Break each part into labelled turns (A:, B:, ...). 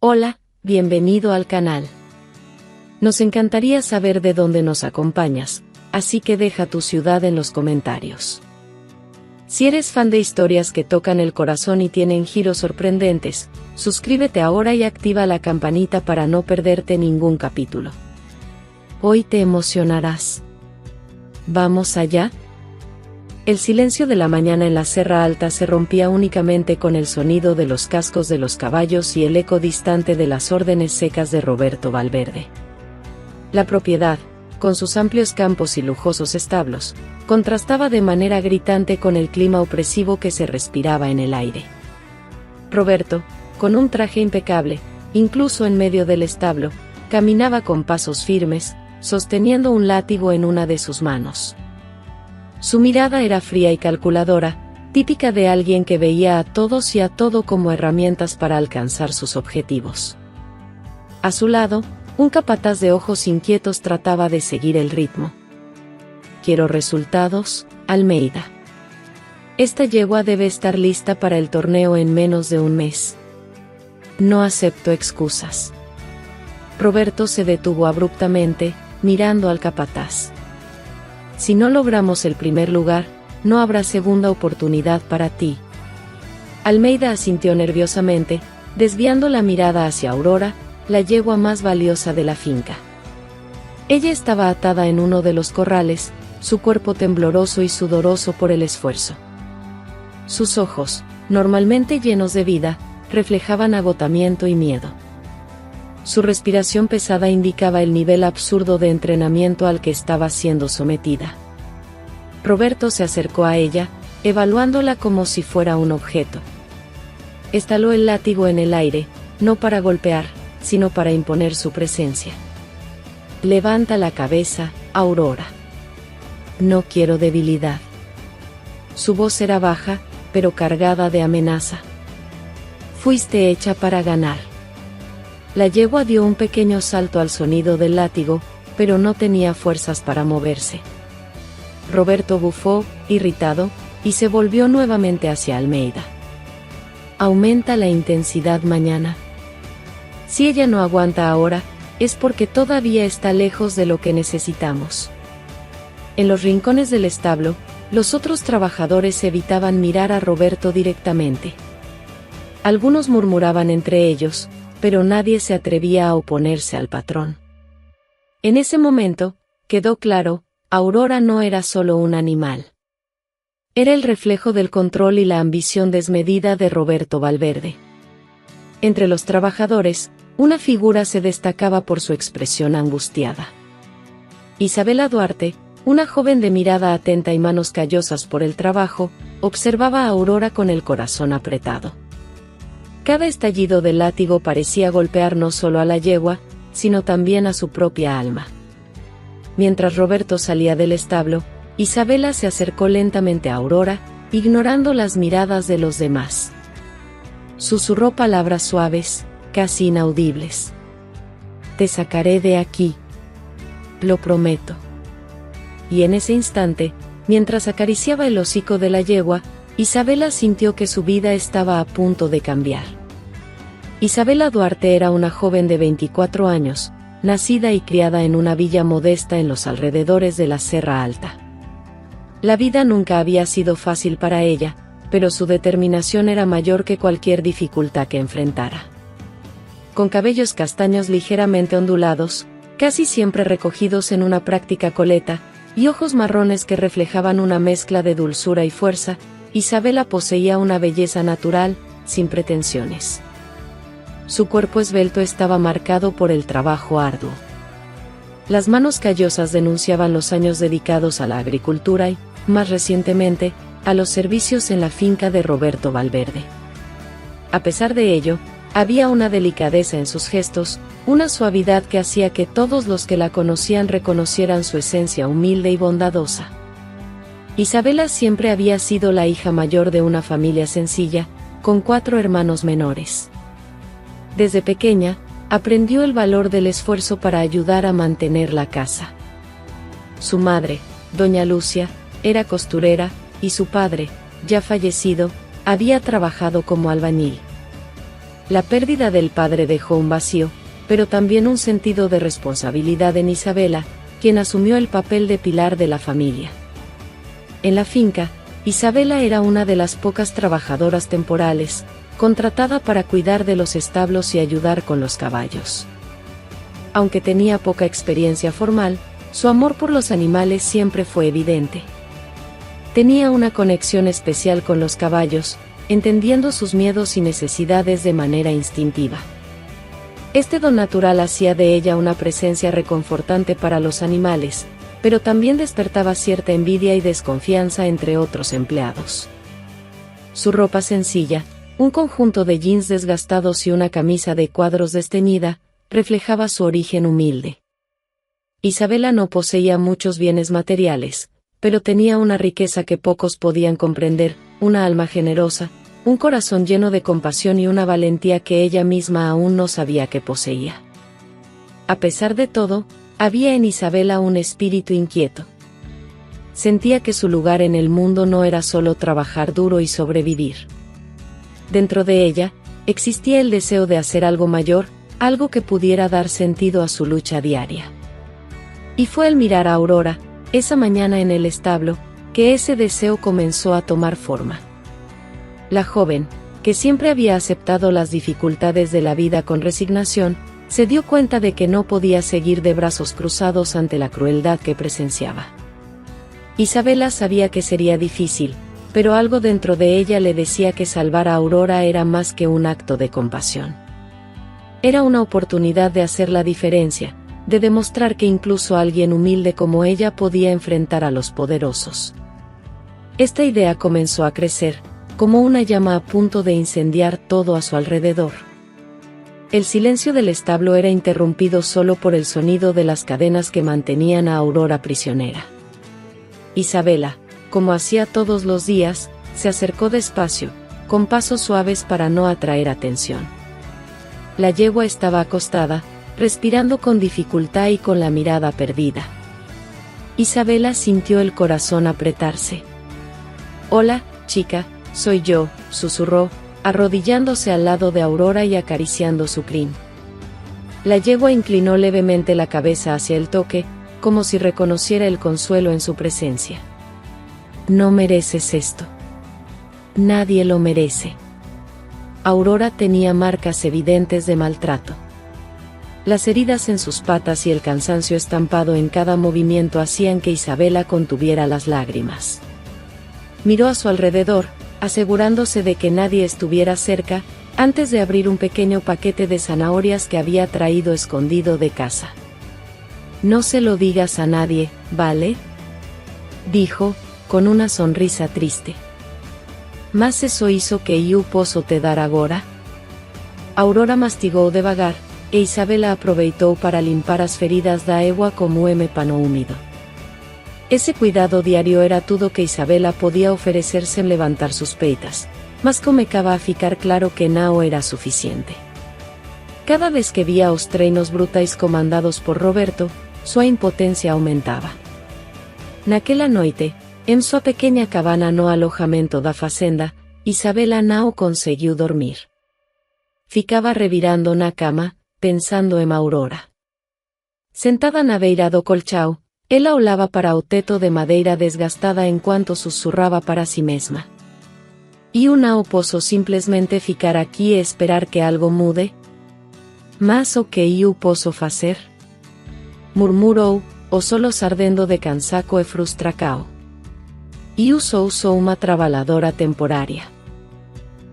A: Hola, bienvenido al canal. Nos encantaría saber de dónde nos acompañas, así que deja tu ciudad en los comentarios. Si eres fan de historias que tocan el corazón y tienen giros sorprendentes, suscríbete ahora y activa la campanita para no perderte ningún capítulo. Hoy te emocionarás. ¿Vamos allá? El silencio de la mañana en la Serra Alta se rompía únicamente con el sonido de los cascos de los caballos y el eco distante de las órdenes secas de Roberto Valverde. La propiedad, con sus amplios campos y lujosos establos, contrastaba de manera gritante con el clima opresivo que se respiraba en el aire. Roberto, con un traje impecable, incluso en medio del establo, caminaba con pasos firmes, sosteniendo un látigo en una de sus manos. Su mirada era fría y calculadora, típica de alguien que veía a todos y a todo como herramientas para alcanzar sus objetivos. A su lado, un capataz de ojos inquietos trataba de seguir el ritmo. «Quiero resultados, Almeida. Esta yegua debe estar lista para el torneo en menos de un mes. No acepto excusas». Roberto se detuvo abruptamente, mirando al capataz. «Si no logramos el primer lugar, no habrá segunda oportunidad para ti». Almeida asintió nerviosamente, desviando la mirada hacia Aurora, la yegua más valiosa de la finca. Ella estaba atada en uno de los corrales, su cuerpo tembloroso y sudoroso por el esfuerzo. Sus ojos, normalmente llenos de vida, reflejaban agotamiento y miedo. Su respiración pesada indicaba el nivel absurdo de entrenamiento al que estaba siendo sometida. Roberto se acercó a ella, evaluándola como si fuera un objeto. Estaló el látigo en el aire, no para golpear, sino para imponer su presencia. «Levanta la cabeza, Aurora. No quiero debilidad». Su voz era baja, pero cargada de amenaza. «Fuiste hecha para ganar». La yegua dio un pequeño salto al sonido del látigo, pero no tenía fuerzas para moverse. Roberto bufó, irritado, y se volvió nuevamente hacia Almeida. «Aumenta la intensidad mañana. Si ella no aguanta ahora, es porque todavía está lejos de lo que necesitamos». En los rincones del establo, los otros trabajadores evitaban mirar a Roberto directamente. Algunos murmuraban entre ellos, pero nadie se atrevía a oponerse al patrón. En ese momento, quedó claro, Aurora no era solo un animal. Era el reflejo del control y la ambición desmedida de Roberto Valverde. Entre los trabajadores, una figura se destacaba por su expresión angustiada. Isabela Duarte, una joven de mirada atenta y manos callosas por el trabajo, observaba a Aurora con el corazón apretado. Cada estallido del látigo parecía golpear no solo a la yegua, sino también a su propia alma. Mientras Roberto salía del establo, Isabela se acercó lentamente a Aurora, ignorando las miradas de los demás. Susurró palabras suaves, casi inaudibles. «Te sacaré de aquí. Lo prometo». Y en ese instante, mientras acariciaba el hocico de la yegua, Isabela sintió que su vida estaba a punto de cambiar. Isabela Duarte era una joven de 24 años, nacida y criada en una villa modesta en los alrededores de la Serra Alta. La vida nunca había sido fácil para ella, pero su determinación era mayor que cualquier dificultad que enfrentara. Con cabellos castaños ligeramente ondulados, casi siempre recogidos en una práctica coleta, y ojos marrones que reflejaban una mezcla de dulzura y fuerza, Isabela poseía una belleza natural, sin pretensiones. Su cuerpo esbelto estaba marcado por el trabajo arduo. Las manos callosas denunciaban los años dedicados a la agricultura y, más recientemente, a los servicios en la finca de Roberto Valverde. A pesar de ello, había una delicadeza en sus gestos, una suavidad que hacía que todos los que la conocían reconocieran su esencia humilde y bondadosa. Isabela siempre había sido la hija mayor de una familia sencilla, con 4 hermanos menores. Desde pequeña, aprendió el valor del esfuerzo para ayudar a mantener la casa. Su madre, doña Lucia, era costurera, y su padre, ya fallecido, había trabajado como albañil. La pérdida del padre dejó un vacío, pero también un sentido de responsabilidad en Isabela, quien asumió el papel de pilar de la familia. En la finca, Isabela era una de las pocas trabajadoras temporales, contratada para cuidar de los establos y ayudar con los caballos. Aunque tenía poca experiencia formal, su amor por los animales siempre fue evidente. Tenía una conexión especial con los caballos, entendiendo sus miedos y necesidades de manera instintiva. Este don natural hacía de ella una presencia reconfortante para los animales, pero también despertaba cierta envidia y desconfianza entre otros empleados. Su ropa sencilla, un conjunto de jeans desgastados y una camisa de cuadros desteñida, reflejaba su origen humilde. Isabela no poseía muchos bienes materiales, pero tenía una riqueza que pocos podían comprender, una alma generosa, un corazón lleno de compasión y una valentía que ella misma aún no sabía que poseía. A pesar de todo, había en Isabela un espíritu inquieto. Sentía que su lugar en el mundo no era solo trabajar duro y sobrevivir. Dentro de ella, existía el deseo de hacer algo mayor, algo que pudiera dar sentido a su lucha diaria. Y fue al mirar a Aurora, esa mañana en el establo, que ese deseo comenzó a tomar forma. La joven, que siempre había aceptado las dificultades de la vida con resignación, se dio cuenta de que no podía seguir de brazos cruzados ante la crueldad que presenciaba. Isabela sabía que sería difícil, pero algo dentro de ella le decía que salvar a Aurora era más que un acto de compasión. Era una oportunidad de hacer la diferencia, de demostrar que incluso alguien humilde como ella podía enfrentar a los poderosos. Esta idea comenzó a crecer, como una llama a punto de incendiar todo a su alrededor. El silencio del establo era interrumpido solo por el sonido de las cadenas que mantenían a Aurora prisionera. Isabela, como hacía todos los días, se acercó despacio, con pasos suaves para no atraer atención. La yegua estaba acostada, respirando con dificultad y con la mirada perdida. Isabela sintió el corazón apretarse. «Hola, chica, soy yo», susurró, arrodillándose al lado de Aurora y acariciando su crin. La yegua inclinó levemente la cabeza hacia el toque, como si reconociera el consuelo en su presencia. «No mereces esto. Nadie lo merece». Aurora tenía marcas evidentes de maltrato. Las heridas en sus patas y el cansancio estampado en cada movimiento hacían que Isabela contuviera las lágrimas. Miró a su alrededor, asegurándose de que nadie estuviera cerca, antes de abrir un pequeño paquete de zanahorias que había traído escondido de casa. «No se lo digas a nadie, ¿vale?», dijo, con una sonrisa triste. «Mas eso hizo que eu posso te dar agora». Aurora mastigó devagar, e Isabela aproveitou para limpar as feridas da égua como pano húmido. Ese cuidado diario era tudo que Isabela podía ofrecer sem levantar suspeitas, mas comecaba a ficar claro que não era suficiente. Cada vez que vía os treinos brutais comandados por Roberto, sua impotencia aumentaba. Naquela noite, en súa pequeña cabana no alojamento da facenda, Isabela não conseguiu dormir. Ficaba revirando na cama, pensando en Aurora. Sentada na beira do colchao, ela olhaba para o teto de madeira desgastada enquanto susurraba para si mesma. «E eu não posso simplesmente ficar aqui e esperar que algo mude? Mas o que eu posso facer?» murmurou, os olhos ardendo de cansaco e frustracao. «Eu sou só uma trabalhadora temporária.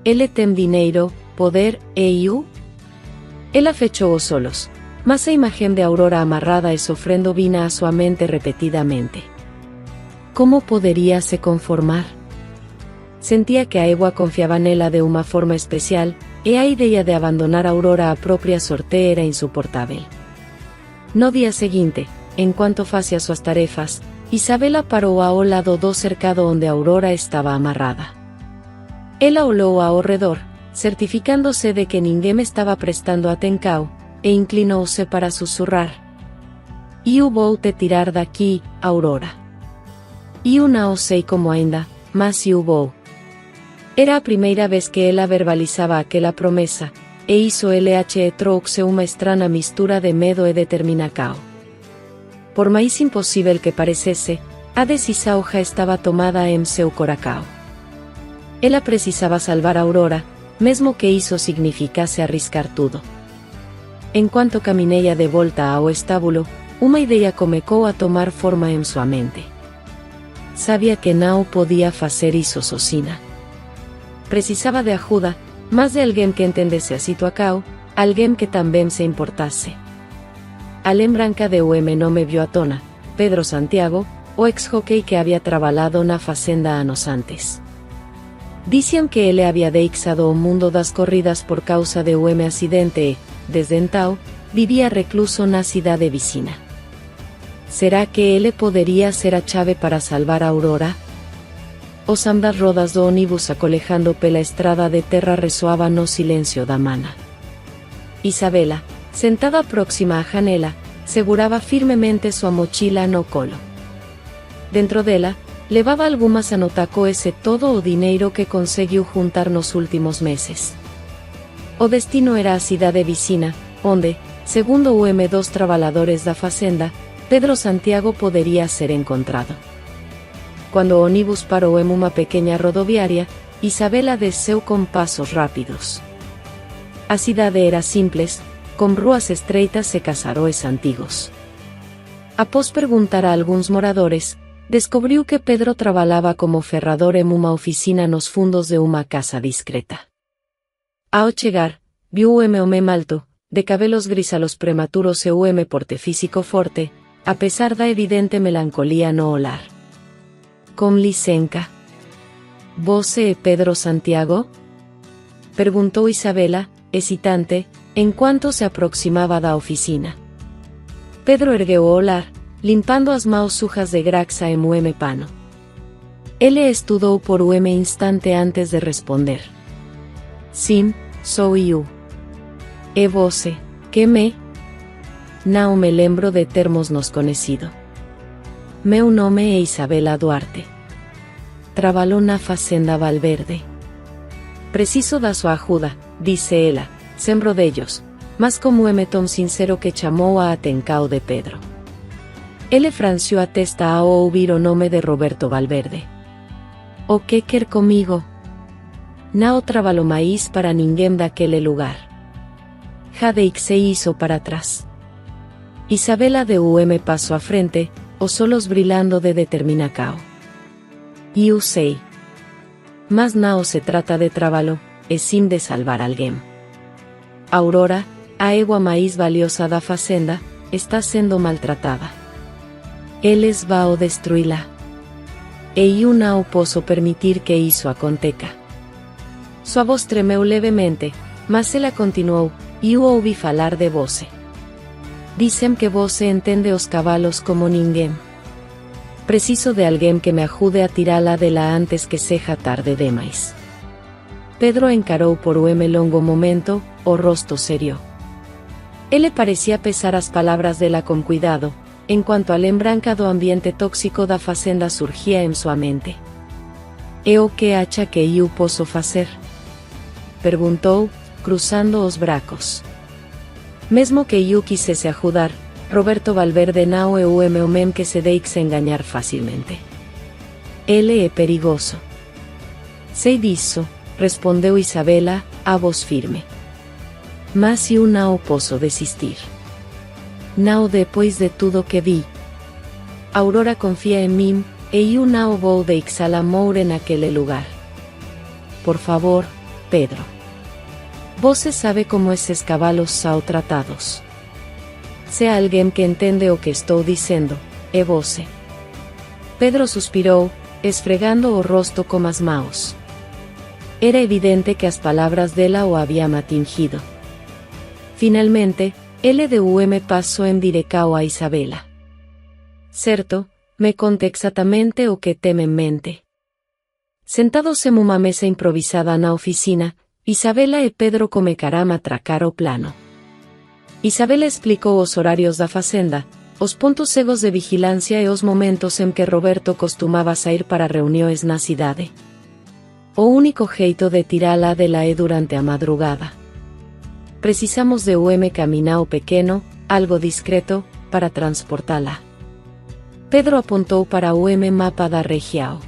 A: Ele tem dinheiro, poder, e eu?» Ela fechou os olhos, mas a imagen de Aurora amarrada e sofrendo vina a sua mente repetidamente. ¿Cómo poderia se conformar? Sentía que a égua confiaba nela de uma forma especial, e a ideia de abandonar a Aurora a propia sorte era insuportável. No día seguinte, enquanto facía suas tarefas, Isabela parou ao lado do cercado onde Aurora estaba amarrada. Ela olhou ao redor, certificándose de que ninguém estaba prestando atenção, e inclinouse para susurrar. «Eu vou te tirar daqui, Aurora. Eu não sei como ainda, mas eu vou». Era a primeira vez que ela verbalizaba aquela promesa, e iso lhe trouxe uma estrana mistura de medo e determinacao. Por máis imposível que parecese, a decisão já estaba tomada em seu coracao. Ela precisaba salvar a Aurora, mesmo que iso significase arriscar tudo. Enquanto camineia de volta ao estábulo, uma ideia comecou a tomar forma em sua mente. Sabia que não podia fazer isso sozinha. Precisava de ajuda, mas de alguém que entendesse a situação, alguém que também se importasse. A lembranca de nome viu à tona, Pedro Santiago, o ex-jockey que havia trabalhado na fazenda anos antes. Diziam que ele havia deixado o mundo das corridas por causa de acidente e, desde então, vivia recluso na cidade vizinha. Será que ele poderia ser a chave para salvar a Aurora? Os das rodas do ônibus acolejando pela estrada de terra ressoavam no silêncio da mana. Isabela, sentada próxima à janela, segurava firmemente sua mochila no colo. Dentro dela, levava algumas anotacoes e todo o dinheiro que conseguiu juntar nos últimos meses. O destino era a cidade vizinha, onde, segundo dos trabalhadores da fazenda, Pedro Santiago poderia ser encontrado. Quando o ônibus parou em uma pequena rodoviária, Isabela desceu com passos rápidos. A cidade era simples, com ruas estreitas e casarões antigos. Após perguntar a alguns moradores, descobriu que Pedro trabalhava como ferrador em uma oficina nos fundos de uma casa discreta. Ao chegar, viu o homem alto, de cabelos grisalos prematuros e o porte físico forte, a pesar da evidente melancolia no olhar. Com licença. Você é Pedro Santiago? Perguntou Isabela, hesitante, enquanto se aproximava da oficina. Pedro ergueu o olhar, limpando as mãos sujas de graxa em um pano. Ele estudou por um instante antes de responder. Sim, sou eu. E você, que me? Não me lembro de termos nos conhecido. Meu nome é Isabela Duarte. Trabalho na fazenda Valverde. Preciso da sua ajuda, disse ela, sem rodeios, mas como tom sincero que chamou a atenção de Pedro. Ele franziu a testa ao ouvir o nome de Roberto Valverde. O que quer comigo? Não trabalho mais para ninguém daquele lugar. Já deixei isso para trás. Isabela deu passo à frente, os olhos brilhando de determinação. Eu sei. Mas não se trata de trabalho, e sim de salvar alguém. Aurora, a égua mais valiosa da fazenda, está sendo maltratada. Eles vão destruí-la. E eu não posso permitir que isso aconteça. Sua voz tremeu levemente, mas ela continuou, e eu ouvi falar de você. Dizem que você entende os cavalos como ninguém. Preciso de alguém que me ajude a tirá-la dela antes que seja tarde demais. Pedro encarou por longo momento, o rosto serio. Ele parecia pesar as palavras dela com cuidado, enquanto a lembranca do ambiente tóxico da fazenda surgia em sua mente. E o que acha que eu posso fazer? Perguntou, cruzando os braços. Mesmo que eu quisesse ajudar, Roberto Valverde não é o homem que se deixa enganar facilmente. Ele é perigoso. Sei disso, respondeu Isabela, a voz firme. Mas eu não posso desistir. Não depois de tudo que vi. Aurora confia em mim, e eu não vou deixá-la morrer naquele lugar. Por favor, Pedro. Você sabe como esses cavalos são tratados. Se há alguém que entende o que estou dizendo, é você. Pedro suspirou, esfregando o rosto com as mãos. Era evidente que as palavras dela o haviam atingido. Finalmente, ele deu passo em direção a Isabela. Certo, me conta exatamente o que tem em mente. Sentados em uma mesa improvisada na oficina, Isabela e Pedro começaram a tracar o plano. Isabela explicou os horários da fazenda, os pontos cegos de vigilância e os momentos em que Roberto costumava sair para reuniões na cidade. O único jeito de tirá-la dela é durante a madrugada. Precisamos de caminao pequeno, algo discreto, para transportala. Pedro apuntou para mapa da região.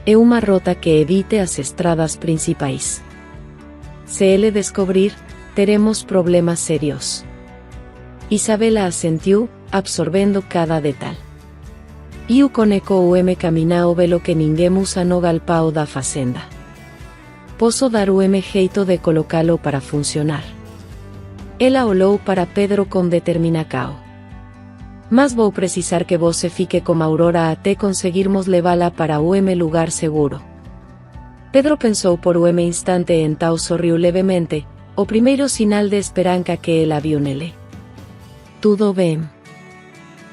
A: É uma rota que evite as estradas principais. Se ele descobrir, teremos problemas serios. Isabela asentiu, absorvendo cada detalhe. Iu coneco caminao velo que ninguém usa no galpao da fazenda. Posso dar jeito de colocá-lo para funcionar. Ela olhou para Pedro com determinação. Mas vou precisar que você fique com Aurora até conseguirmos levá-la para lugar seguro. Pedro pensou por instante e então sorriu levemente, o primeiro sinal de esperança que ela viu nele. Tudo bem.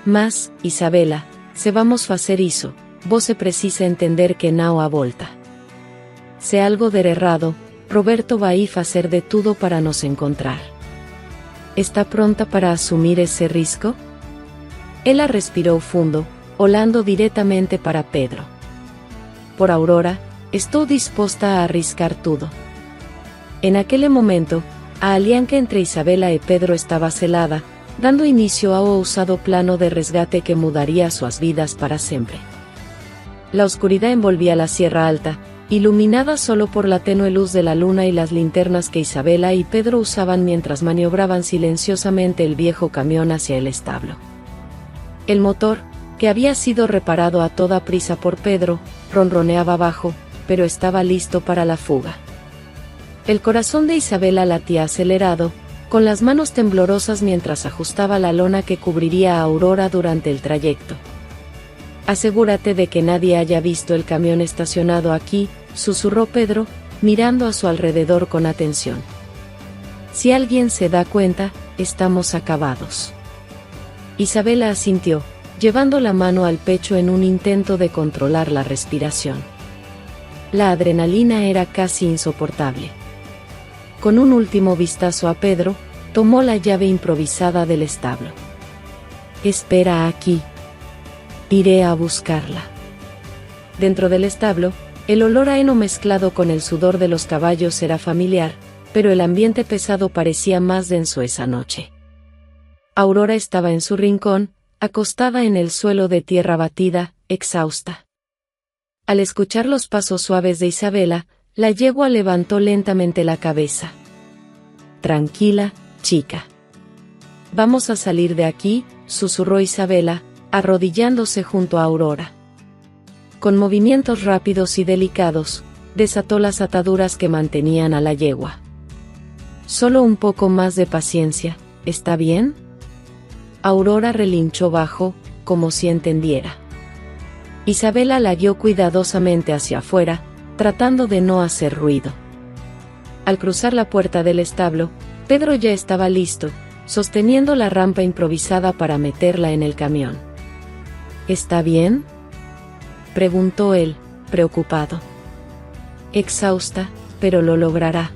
A: Mas, Isabela, se vamos fazer isso, você precisa entender que não há volta. Se algo der errado, Roberto vai fazer de tudo para nos encontrar. Está pronta para assumir esse risco? Ela respirou fundo, olhando diretamente para Pedro. Por Aurora, estou disposta a arriscar tudo. En aquele momento, a aliança entre Isabela e Pedro estava selada, dando inicio ao ousado plano de resgate que mudaría suas vidas para sempre. La oscuridad envolvía la Sierra Alta, iluminada solo por la tenue luz de la luna y las linternas que Isabela y Pedro usaban mientras maniobraban silenciosamente el viejo camión hacia el establo. El motor, que había sido reparado a toda prisa por Pedro, ronroneaba bajo, pero estaba listo para la fuga. El corazón de Isabela latía acelerado, con las manos temblorosas mientras ajustaba la lona que cubriría a Aurora durante el trayecto. Asegúrate de que nadie haya visto el camión estacionado aquí, susurró Pedro, mirando a su alrededor con atención. Si alguien se da cuenta, estamos acabados. Isabela asintió, llevando la mano al pecho en un intento de controlar la respiración. La adrenalina era casi insoportable. Con un último vistazo a Pedro, tomó la llave improvisada del establo. Espera aquí. Iré a buscarla. Dentro del establo, el olor a heno mezclado con el sudor de los caballos era familiar, pero el ambiente pesado parecía más denso esa noche. Aurora estaba en su rincón, acostada en el suelo de tierra batida, exhausta. Al escuchar los pasos suaves de Isabela, la yegua levantó lentamente la cabeza. Tranquila, chica. Vamos a salir de aquí, susurró Isabela, arrodillándose junto a Aurora. Con movimientos rápidos y delicados, desató las ataduras que mantenían a la yegua. Solo un poco más de paciencia, ¿está bien? Aurora relinchó bajo, como si entendiera. Isabela la guió cuidadosamente hacia afuera, tratando de no hacer ruido. Al cruzar la puerta del establo, Pedro ya estaba listo, sosteniendo la rampa improvisada para meterla en el camión. ¿Está bien?, preguntó él, preocupado. Exhausta, pero lo logrará,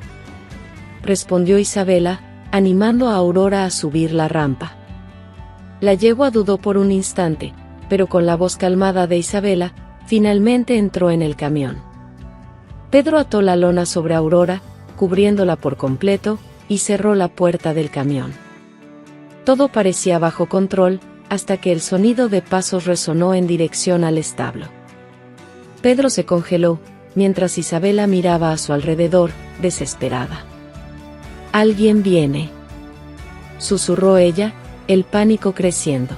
A: respondió Isabela, animando a Aurora a subir la rampa. La yegua dudó por un instante, pero con la voz calmada de Isabela, finalmente entró en el camión. Pedro ató la lona sobre Aurora, cubriéndola por completo, y cerró la puerta del camión. Todo parecía bajo control, hasta que el sonido de pasos resonó en dirección al establo. Pedro se congeló, mientras Isabela miraba a su alrededor, desesperada. «Alguien viene», susurró ella, el pánico creciendo.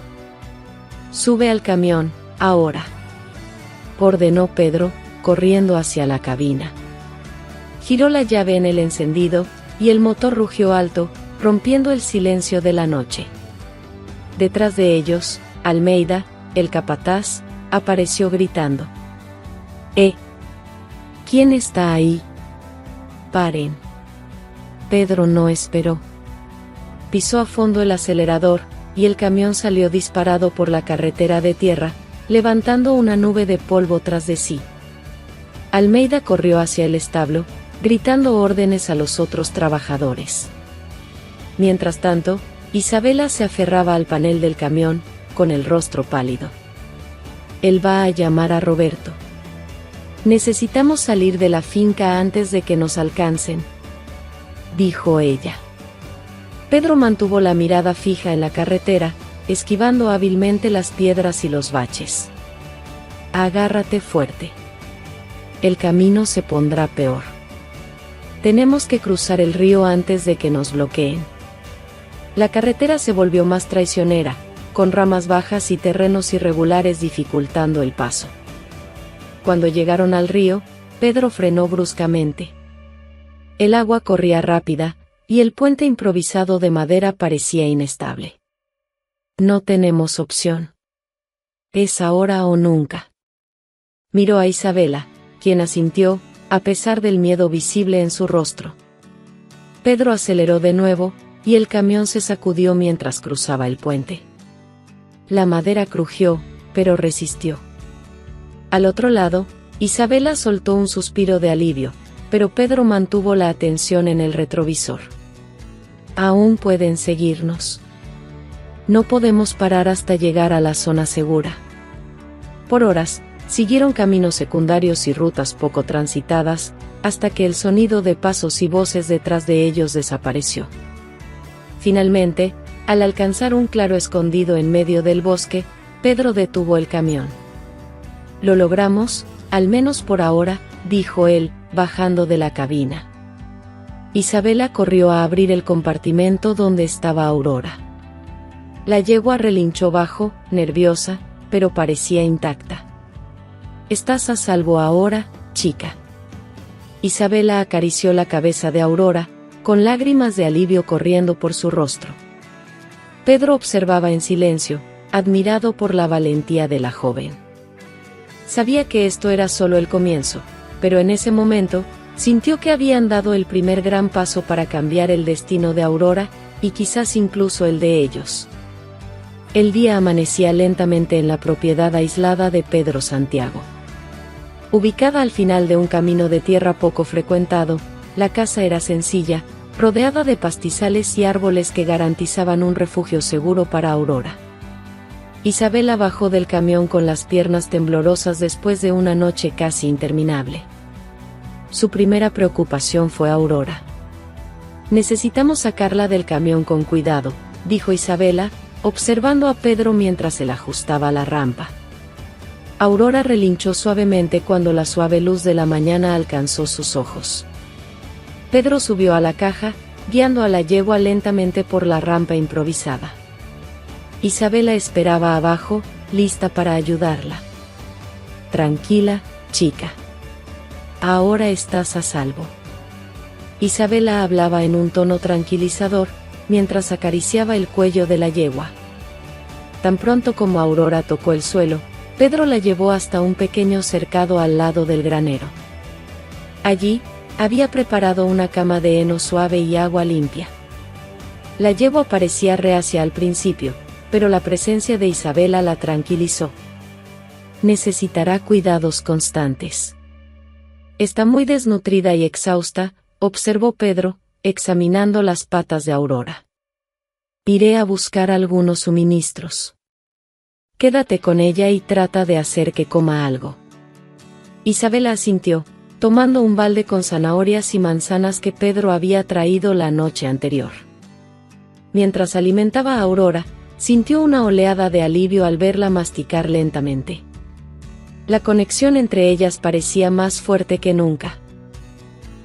A: «Sube al camión, ahora», ordenó Pedro, corriendo hacia la cabina. Giró la llave en el encendido, y el motor rugió alto, rompiendo el silencio de la noche. Detrás de ellos, Almeida, el capataz, apareció gritando. ¿Quién está ahí? Paren. Pedro no esperó. Pisó a fondo el acelerador, y el camión salió disparado por la carretera de tierra, levantando una nube de polvo tras de sí. Almeida corrió hacia el establo, gritando órdenes a los otros trabajadores. Mientras tanto, Isabela se aferraba al panel del camión, con el rostro pálido. Él va a llamar a Roberto. Necesitamos salir de la finca antes de que nos alcancen, dijo ella. Pedro mantuvo la mirada fija en la carretera, esquivando hábilmente las piedras y los baches. Agárrate fuerte. El camino se pondrá peor. Tenemos que cruzar el río antes de que nos bloqueen. La carretera se volvió más traicionera, con ramas bajas y terrenos irregulares dificultando el paso. Cuando llegaron al río, Pedro frenó bruscamente. El agua corría rápida, y el puente improvisado de madera parecía inestable. No tenemos opción. Es ahora o nunca. Miró a Isabela, quien asintió, a pesar del miedo visible en su rostro. Pedro aceleró de nuevo, y el camión se sacudió mientras cruzaba el puente. La madera crujió, pero resistió. Al otro lado, Isabela soltó un suspiro de alivio, pero Pedro mantuvo la atención en el retrovisor. Aún pueden seguirnos. No podemos parar hasta llegar a la zona segura. Por horas, siguieron caminos secundarios y rutas poco transitadas, hasta que el sonido de pasos y voces detrás de ellos desapareció. Finalmente, al alcanzar un claro escondido en medio del bosque, Pedro detuvo el camión. «Lo logramos, al menos por ahora», dijo él, bajando de la cabina. Isabela corrió a abrir el compartimento donde estaba Aurora. La yegua relinchó bajo, nerviosa, pero parecía intacta. «Estás a salvo ahora, chica». Isabela acarició la cabeza de Aurora, con lágrimas de alivio corriendo por su rostro. Pedro observaba en silencio, admirado por la valentía de la joven. Sabía que esto era solo el comienzo, pero en ese momento, sintió que habían dado el primer gran paso para cambiar el destino de Aurora, y quizás incluso el de ellos. El día amanecía lentamente en la propiedad aislada de Pedro Santiago. Ubicada al final de un camino de tierra poco frecuentado, la casa era sencilla, rodeada de pastizales y árboles que garantizaban un refugio seguro para Aurora. Isabela bajó del camión con las piernas temblorosas después de una noche casi interminable. Su primera preocupación fue Aurora. «Necesitamos sacarla del camión con cuidado», dijo Isabela, observando a Pedro mientras él ajustaba la rampa. Aurora relinchó suavemente cuando la suave luz de la mañana alcanzó sus ojos. Pedro subió a la caja, guiando a la yegua lentamente por la rampa improvisada. Isabela esperaba abajo, lista para ayudarla. «Tranquila, chica. Ahora estás a salvo». Isabela hablaba en un tono tranquilizador, mientras acariciaba el cuello de la yegua. Tan pronto como Aurora tocó el suelo, Pedro la llevó hasta un pequeño cercado al lado del granero. Allí, había preparado una cama de heno suave y agua limpia. La yegua parecía reacia al principio, pero la presencia de Isabela la tranquilizó. «Necesitará cuidados constantes. Está muy desnutrida y exhausta», observó Pedro, examinando las patas de Aurora. «Iré a buscar algunos suministros. Quédate con ella y trata de hacer que coma algo». Isabela asintió, tomando un balde con zanahorias y manzanas que Pedro había traído la noche anterior. Mientras alimentaba a Aurora, sintió una oleada de alivio al verla masticar lentamente. La conexión entre ellas parecía más fuerte que nunca.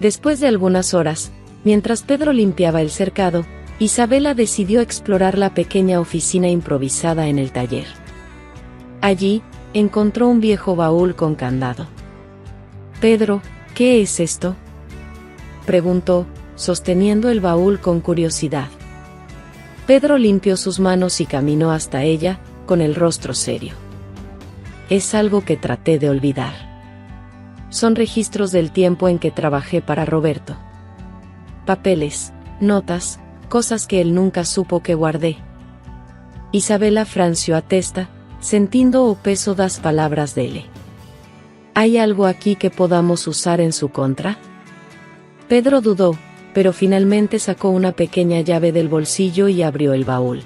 A: Después de algunas horas, mientras Pedro limpiaba el cercado, Isabela decidió explorar la pequeña oficina improvisada en el taller. Allí, encontró un viejo baúl con candado. «Pedro, ¿qué es esto?», preguntó, sosteniendo el baúl con curiosidad. Pedro limpió sus manos y caminó hasta ella, con el rostro serio. «Es algo que traté de olvidar. Son registros del tiempo en que trabajé para Roberto. Papeles, notas, cosas que él nunca supo que guardé». Isabela franció a testa, sintiendo o peso das palabras dele. «¿Hay algo aquí que podamos usar en su contra?». Pedro dudó, pero finalmente sacó una pequeña llave del bolsillo y abrió el baúl.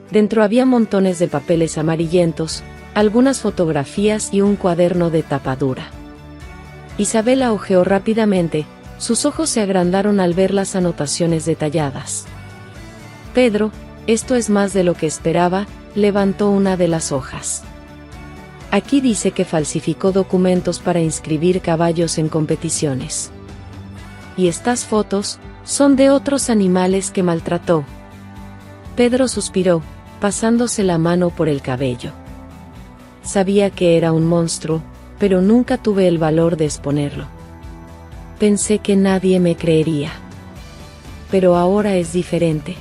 A: Dentro había montones de papeles amarillentos, algunas fotografías y un cuaderno de tapa dura. Isabela hojeó rápidamente, sus ojos se agrandaron al ver las anotaciones detalladas. Pedro, esto es más de lo que esperaba, levantó una de las hojas. Aquí dice que falsificó documentos para inscribir caballos en competiciones. Y estas fotos son de otros animales que maltrató. Pedro suspiró, pasándose la mano por el cabello. Sabía que era un monstruo, pero nunca tuve el valor de exponerlo. Pensé que nadie me creería. Pero ahora es diferente.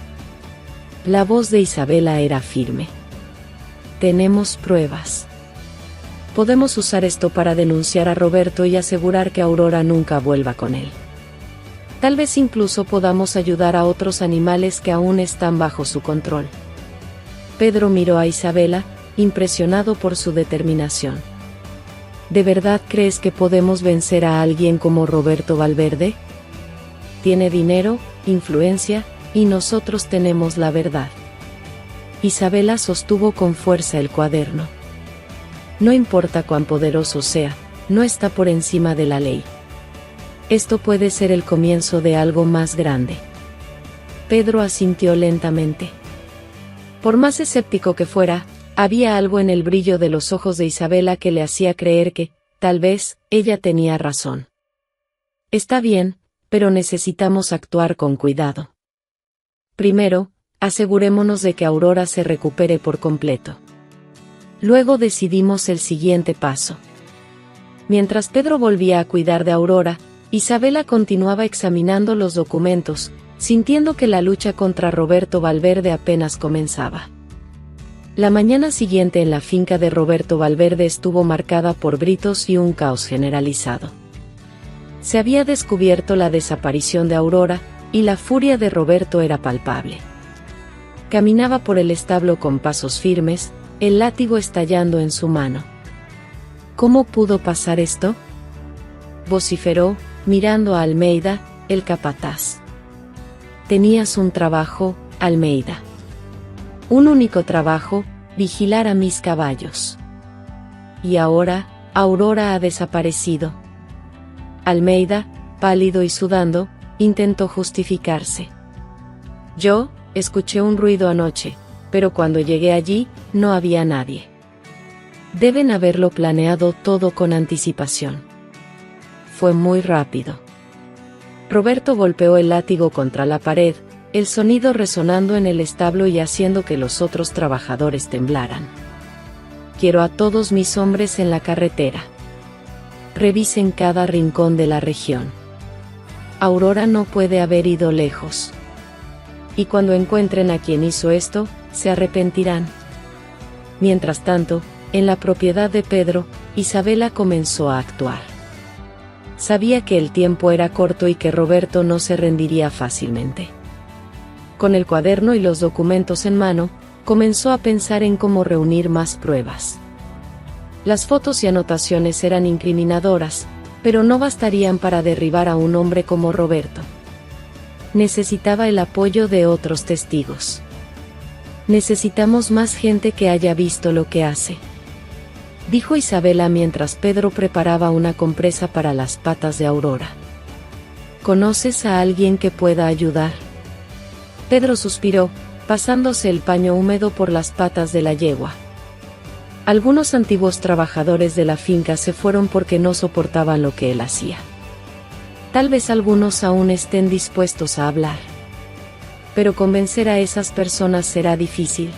A: La voz de Isabela era firme. Tenemos pruebas. Podemos usar esto para denunciar a Roberto y asegurar que Aurora nunca vuelva con él. Tal vez incluso podamos ayudar a otros animales que aún están bajo su control. Pedro miró a Isabela, impresionado por su determinación. ¿De verdad crees que podemos vencer a alguien como Roberto Valverde? Tiene dinero, influencia, y nosotros tenemos la verdad. Isabela sostuvo con fuerza el cuaderno. No importa cuán poderoso sea, no está por encima de la ley. Esto puede ser el comienzo de algo más grande. Pedro asintió lentamente. Por más escéptico que fuera, había algo en el brillo de los ojos de Isabela que le hacía creer que, tal vez, ella tenía razón. Está bien, pero necesitamos actuar con cuidado. Primero, asegurémonos de que Aurora se recupere por completo. Luego decidimos el siguiente paso. Mientras Pedro volvía a cuidar de Aurora, Isabela continuaba examinando los documentos, sintiendo que la lucha contra Roberto Valverde apenas comenzaba. La mañana siguiente en la finca de Roberto Valverde estuvo marcada por gritos y un caos generalizado. Se había descubierto la desaparición de Aurora, y la furia de Roberto era palpable. Caminaba por el establo con pasos firmes, el látigo estallando en su mano. ¿Cómo pudo pasar esto?, vociferó, mirando a Almeida, el capataz. Tenías un trabajo, Almeida. Un único trabajo, vigilar a mis caballos. Y ahora, Aurora ha desaparecido. Almeida, pálido y sudando, intentó justificarse. Yo escuché un ruido anoche, pero cuando llegué allí, no había nadie. Deben haberlo planeado todo con anticipación. Fue muy rápido. Roberto golpeó el látigo contra la pared, el sonido resonando en el establo y haciendo que los otros trabajadores temblaran. Quiero a todos mis hombres en la carretera. Revisen cada rincón de la región. Aurora no puede haber ido lejos. Y cuando encuentren a quien hizo esto, se arrepentirán. Mientras tanto, en la propiedad de Pedro, Isabela comenzó a actuar. Sabía que el tiempo era corto y que Roberto no se rendiría fácilmente. Con el cuaderno y los documentos en mano, comenzó a pensar en cómo reunir más pruebas. Las fotos y anotaciones eran incriminadoras, pero no bastarían para derribar a un hombre como Roberto. Necesitaba el apoyo de otros testigos. Necesitamos más gente que haya visto lo que hace, dijo Isabela mientras Pedro preparaba una compresa para las patas de Aurora. ¿Conoces a alguien que pueda ayudar? Pedro suspiró, pasándose el paño húmedo por las patas de la yegua. Algunos antiguos trabajadores de la finca se fueron porque no soportaban lo que él hacía. Tal vez algunos aún estén dispuestos a hablar. Pero convencer a esas personas será difícil.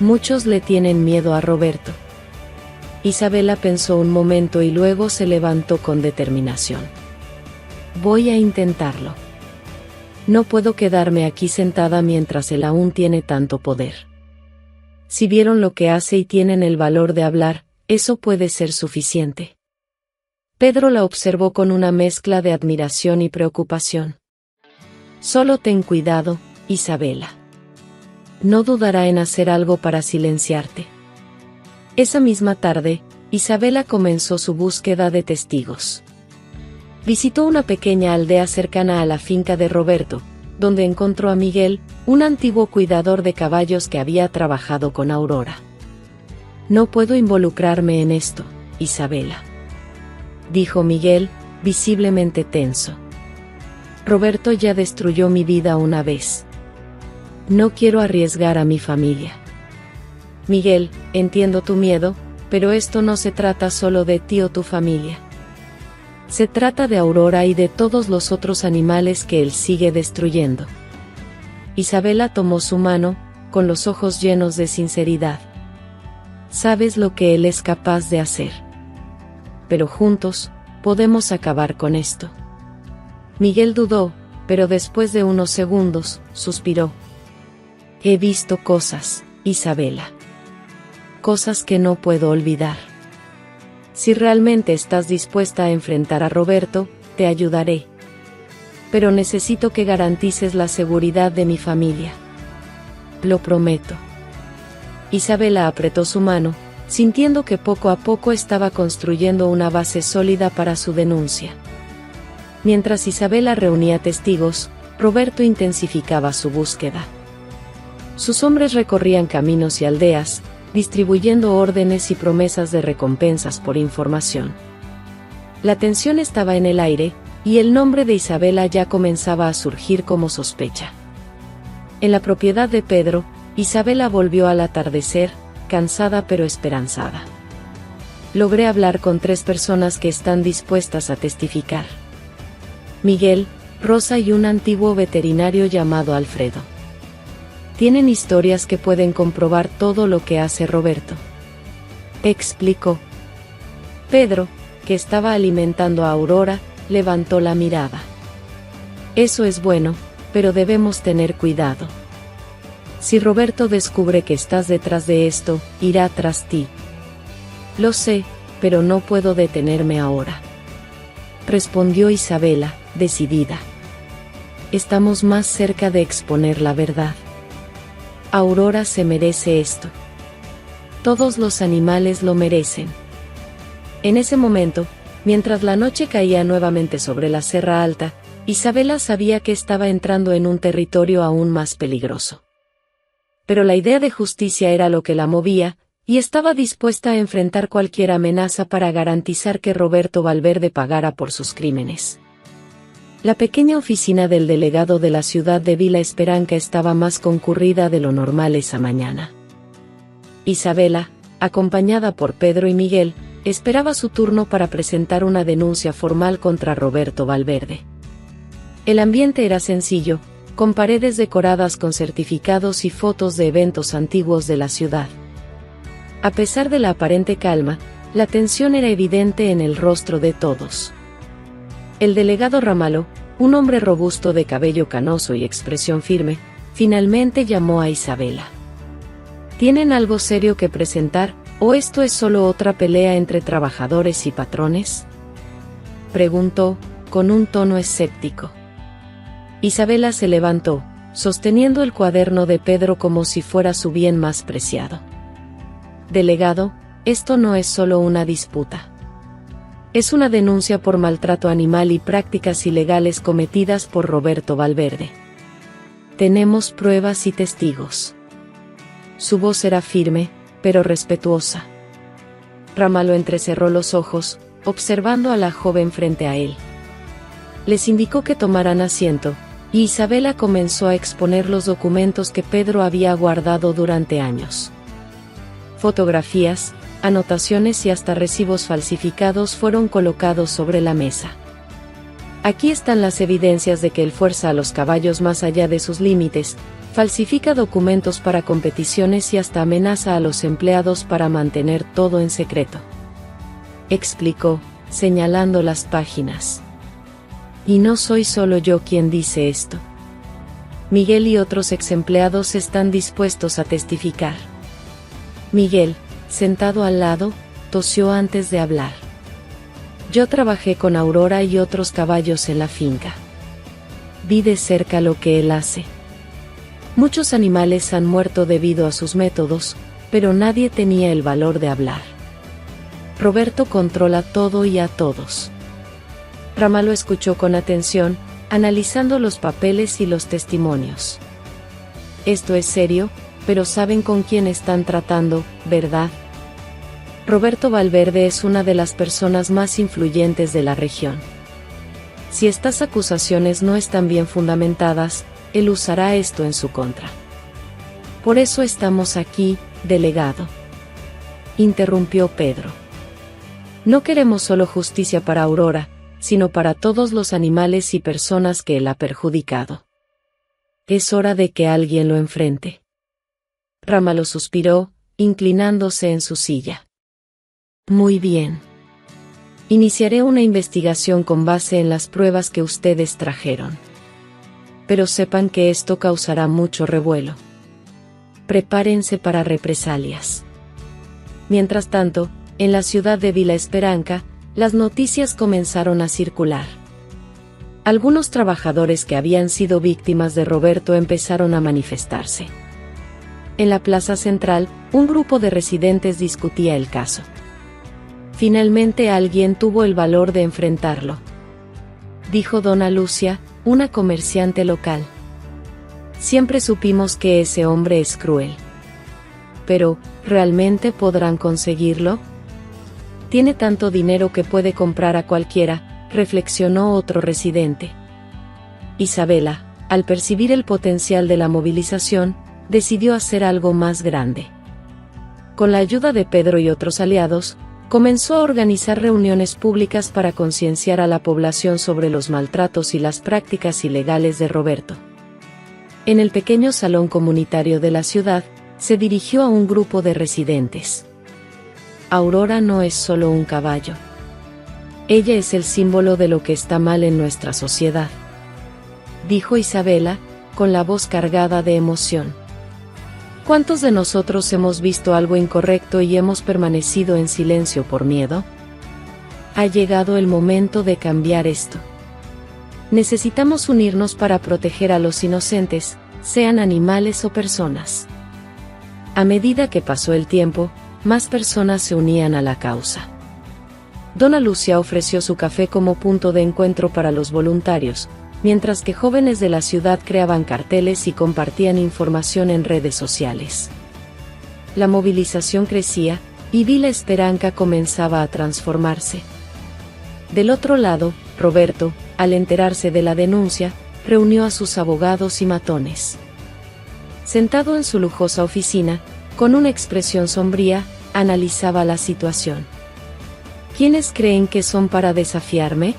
A: Muchos le tienen miedo a Roberto. Isabela pensó un momento y luego se levantó con determinación. Voy a intentarlo. No puedo quedarme aquí sentada mientras él aún tiene tanto poder. Si vieron lo que hace y tienen el valor de hablar, eso puede ser suficiente. Pedro la observó con una mezcla de admiración y preocupación. Solo ten cuidado, Isabela. No dudará en hacer algo para silenciarte. Esa misma tarde, Isabela comenzó su búsqueda de testigos. Visitó una pequeña aldea cercana a la finca de Roberto, donde encontró a Miguel, un antiguo cuidador de caballos que había trabajado con Aurora. No puedo involucrarme en esto, Isabela, dijo Miguel, visiblemente tenso. Roberto ya destruyó mi vida una vez. No quiero arriesgar a mi familia. Miguel, entiendo tu miedo, pero esto no se trata solo de ti o tu familia. Se trata de Aurora y de todos los otros animales que él sigue destruyendo. Isabela tomó su mano, con los ojos llenos de sinceridad. Sabes lo que él es capaz de hacer. Pero juntos, podemos acabar con esto. Miguel dudó, pero después de unos segundos, suspiró. He visto cosas, Isabela. Cosas que no puedo olvidar. Si realmente estás dispuesta a enfrentar a Roberto, te ayudaré. Pero necesito que garantices la seguridad de mi familia. Lo prometo. Isabela apretó su mano, sintiendo que poco a poco estaba construyendo una base sólida para su denuncia. Mientras Isabela reunía testigos, Roberto intensificaba su búsqueda. Sus hombres recorrían caminos y aldeas, distribuyendo órdenes y promesas de recompensas por información. La tensión estaba en el aire, y el nombre de Isabela ya comenzaba a surgir como sospecha. En la propiedad de Pedro, Isabela volvió al atardecer, cansada pero esperanzada. Logré hablar con 3 personas que están dispuestas a testificar. Miguel, Rosa y un antiguo veterinario llamado Alfredo. Tienen historias que pueden comprobar todo lo que hace Roberto. Explicó. Pedro, que estaba alimentando a Aurora, levantó la mirada. Eso es bueno, pero debemos tener cuidado. Si Roberto descubre que estás detrás de esto, irá tras ti. Lo sé, pero no puedo detenerme ahora. Respondió Isabela, decidida. Estamos más cerca de exponer la verdad. Aurora se merece esto. Todos los animales lo merecen. En ese momento, mientras la noche caía nuevamente sobre la Serra Alta, Isabela sabía que estaba entrando en un territorio aún más peligroso. Pero la idea de justicia era lo que la movía, y estaba dispuesta a enfrentar cualquier amenaza para garantizar que Roberto Valverde pagara por sus crímenes. La pequeña oficina del delegado de la ciudad de Villa Esperanza estaba más concurrida de lo normal esa mañana. Isabela, acompañada por Pedro y Miguel, esperaba su turno para presentar una denuncia formal contra Roberto Valverde. El ambiente era sencillo, con paredes decoradas con certificados y fotos de eventos antiguos de la ciudad. A pesar de la aparente calma, la tensión era evidente en el rostro de todos. El delegado Ramalho, un hombre robusto de cabello canoso y expresión firme, finalmente llamó a Isabela. ¿Tienen algo serio que presentar, o esto es solo otra pelea entre trabajadores y patrones? Preguntó, con un tono escéptico. Isabela se levantó, sosteniendo el cuaderno de Pedro como si fuera su bien más preciado. Delegado, esto no es solo una disputa. Es una denuncia por maltrato animal y prácticas ilegales cometidas por Roberto Valverde. Tenemos pruebas y testigos. Su voz era firme, pero respetuosa. Ramalho entrecerró los ojos, observando a la joven frente a él. Les indicó que tomaran asiento, y Isabela comenzó a exponer los documentos que Pedro había guardado durante años. Fotografías, anotaciones y hasta recibos falsificados fueron colocados sobre la mesa. Aquí están las evidencias de que él fuerza a los caballos más allá de sus límites, falsifica documentos para competiciones y hasta amenaza a los empleados para mantener todo en secreto. Explicó, señalando las páginas. Y no soy solo yo quien dice esto. Miguel y otros exempleados están dispuestos a testificar. Miguel, sentado al lado, tosió antes de hablar. Yo trabajé con Aurora y otros caballos en la finca. Vi de cerca lo que él hace. Muchos animales han muerto debido a sus métodos, pero nadie tenía el valor de hablar. Roberto controla todo y a todos. Ramalho escuchó con atención, analizando los papeles y los testimonios. Esto es serio, pero saben con quién están tratando, ¿verdad? Roberto Valverde es una de las personas más influyentes de la región. Si estas acusaciones no están bien fundamentadas, él usará esto en su contra. Por eso estamos aquí, delegado. Interrumpió Pedro. No queremos solo justicia para Aurora, sino para todos los animales y personas que él ha perjudicado. Es hora de que alguien lo enfrente. Rámalo suspiró, inclinándose en su silla. Muy bien. Iniciaré una investigación con base en las pruebas que ustedes trajeron. Pero sepan que esto causará mucho revuelo. Prepárense para represalias. Mientras tanto, en la ciudad de Villa Esperanca, las noticias comenzaron a circular. Algunos trabajadores que habían sido víctimas de Roberto empezaron a manifestarse. En la plaza central, un grupo de residentes discutía el caso. Finalmente alguien tuvo el valor de enfrentarlo. Dijo Dona Lucia, una comerciante local. Siempre supimos que ese hombre es cruel. Pero, ¿realmente podrán conseguirlo? Tiene tanto dinero que puede comprar a cualquiera, reflexionó otro residente. Isabela, al percibir el potencial de la movilización, decidió hacer algo más grande. Con la ayuda de Pedro y otros aliados, comenzó a organizar reuniones públicas para concienciar a la población sobre los maltratos y las prácticas ilegales de Roberto. En el pequeño salón comunitario de la ciudad, se dirigió a un grupo de residentes. Aurora no es solo un caballo. Ella es el símbolo de lo que está mal en nuestra sociedad, dijo Isabela, con la voz cargada de emoción. ¿Cuántos de nosotros hemos visto algo incorrecto y hemos permanecido en silencio por miedo? Ha llegado el momento de cambiar esto. Necesitamos unirnos para proteger a los inocentes, sean animales o personas. A medida que pasó el tiempo, más personas se unían a la causa. Dona Lucia ofreció su café como punto de encuentro para los voluntarios, mientras que jóvenes de la ciudad creaban carteles y compartían información en redes sociales. La movilización crecía, y Villa Esperanca comenzaba a transformarse. Del otro lado, Roberto, al enterarse de la denuncia, reunió a sus abogados y matones. Sentado en su lujosa oficina, con una expresión sombría, analizaba la situación. ¿Quiénes creen que son para desafiarme?,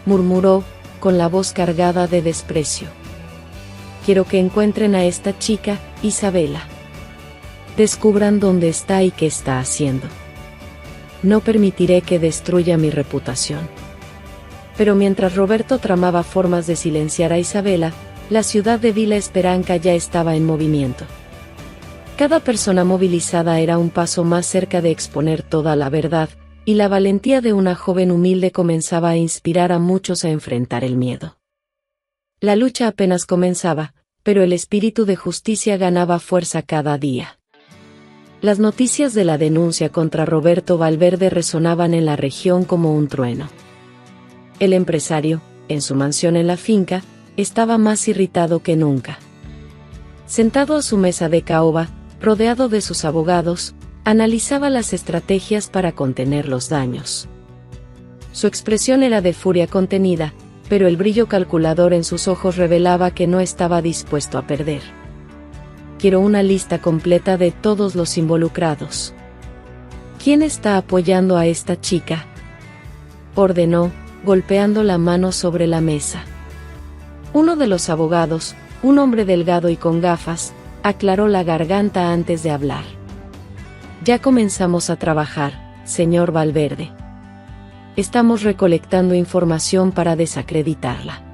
A: murmuró, con la voz cargada de desprecio. Quiero que encuentren a esta chica, Isabela. Descubran dónde está y qué está haciendo. No permitiré que destruya mi reputación. Pero mientras Roberto tramaba formas de silenciar a Isabela, la ciudad de Villa Esperanca ya estaba en movimiento. Cada persona movilizada era un paso más cerca de exponer toda la verdad, y la valentía de una joven humilde comenzaba a inspirar a muchos a enfrentar el miedo. La lucha apenas comenzaba, pero el espíritu de justicia ganaba fuerza cada día. Las noticias de la denuncia contra Roberto Valverde resonaban en la región como un trueno. El empresario, en su mansión en la finca, estaba más irritado que nunca. Sentado a su mesa de caoba, rodeado de sus abogados, analizaba las estrategias para contener los daños. Su expresión era de furia contenida, pero el brillo calculador en sus ojos revelaba que no estaba dispuesto a perder. Quiero una lista completa de todos los involucrados. ¿Quién está apoyando a esta chica?, ordenó, golpeando la mano sobre la mesa. Uno de los abogados, un hombre delgado y con gafas, aclaró la garganta antes de hablar. Ya comenzamos a trabajar, señor Valverde. Estamos recolectando información para desacreditarla.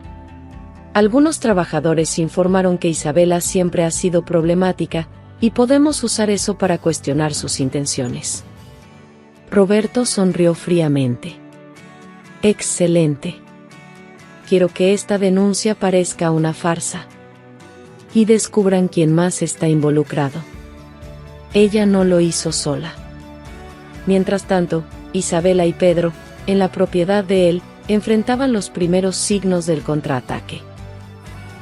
A: Algunos trabajadores informaron que Isabela siempre ha sido problemática, y podemos usar eso para cuestionar sus intenciones. Roberto sonrió fríamente. Excelente. Quiero que esta denuncia parezca una farsa. Y descubran quién más está involucrado. Ella no lo hizo sola. Mientras tanto, Isabela y Pedro, en la propiedad de él, enfrentaban los primeros signos del contraataque.